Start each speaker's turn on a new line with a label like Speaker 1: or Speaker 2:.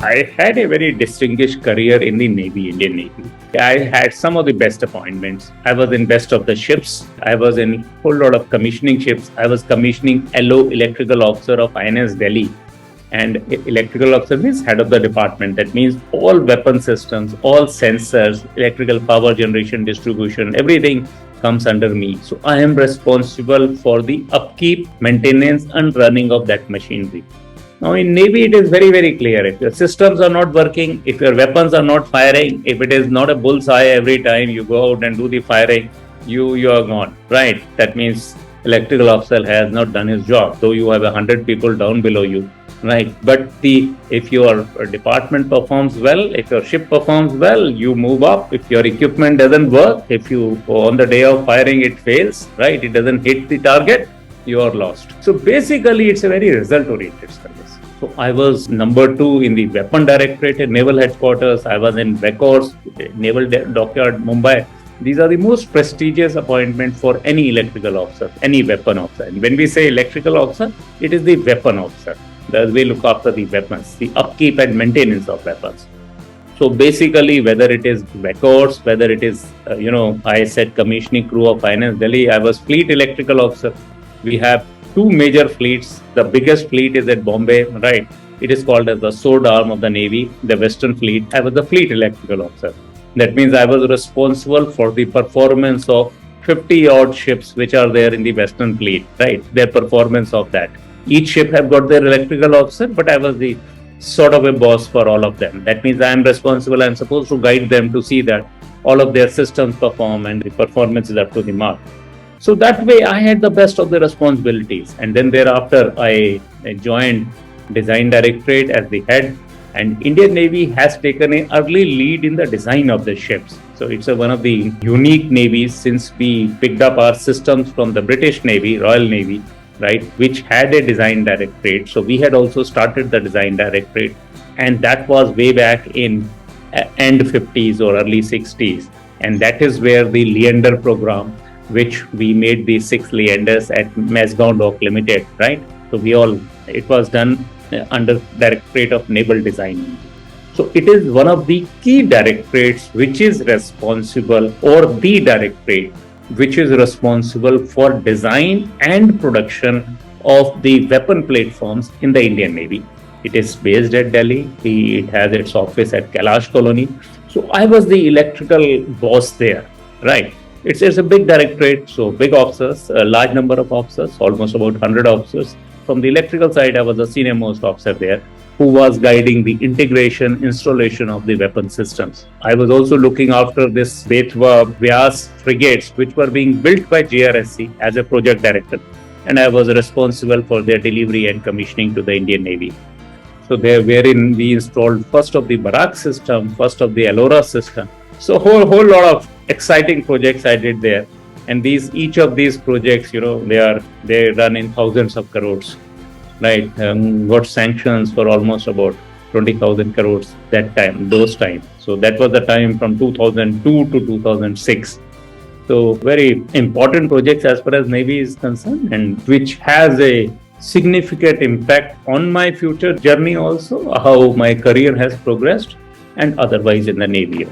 Speaker 1: I had a very distinguished career in the Navy, Indian Navy. I had some of the best appointments. I was in best of the ships. I was in a whole lot of commissioning ships. I was commissioning LO, electrical officer of INS Delhi. And electrical officer means head of the department. That means all weapon systems, all sensors, electrical power generation, distribution, everything comes under me. So I am responsible for the upkeep, maintenance and running of that machinery. Now in Navy, it is very, very clear. If your systems are not working, if your weapons are not firing, if it is not a bullseye every time you go out and do the firing, you are gone, right? That means electrical officer has not done his job, though you have 100 people down below you, right? But if your department performs well, if your ship performs well, you move up. If your equipment doesn't work, if you on the day of firing it fails, right? It doesn't hit the target, you are lost. So basically, it's a very result-oriented service. So I was number 2 in the Weapon Directorate at Naval Headquarters. I was in Records, Naval Dockyard, Mumbai. These are the most prestigious appointments for any electrical officer, any weapon officer. And when we say electrical officer, it is the weapon officer. Thus, we look after the weapons, the upkeep and maintenance of weapons. So basically, whether it is records, whether it is, I said commissioning crew of INS Delhi, I was fleet electrical officer. We have 2 major fleets. The biggest fleet is at Bombay, right? It is called as the sword arm of the Navy, the Western Fleet. I was the fleet electrical officer. That means I was responsible for the performance of 50 odd ships which are there in the Western Fleet, right? Their performance of that. Each ship have got their electrical officer, but I was the sort of a boss for all of them. That means I am responsible. I am supposed to guide them to see that all of their systems perform and the performance is up to the mark. So that way I had the best of the responsibilities. And then thereafter I joined Design Directorate as the head. And Indian Navy has taken an early lead in the design of the ships. So it's one of the unique navies since we picked up our systems from the British Navy, Royal Navy, right, which had a design directorate. So we had also started the design directorate, and that was way back in end 50s or early 60s. And that is where the Leander program, which we made the 6 Leanders at Mazagon Dock Limited, right? So it was done under Directorate of Naval Design. So it is one of the key directorates which is responsible, or the directorate which is responsible for design and production of the weapon platforms in the Indian Navy. It is based at Delhi. It has its office at Kailash Colony. So I was the electrical boss there, right? It's a big directorate, so big officers, a large number of officers, almost about 100 officers. From the electrical side, I was the senior most officer there who was guiding the integration, installation of the weapon systems. I was also looking after this Betwa Vyas frigates, which were being built by JRSC as a project director. And I was responsible for their delivery and commissioning to the Indian Navy. So there, wherein we installed first of the Barak system, first of the Alora system. So whole lot of exciting projects I did there. And each of these projects, they run in thousands of crores, right? Got sanctions for almost about 20,000 crores those times. So that was the time from 2002 to 2006. So very important projects as far as Navy is concerned, and which has a significant impact on my future journey also, how my career has progressed and otherwise in the Navy.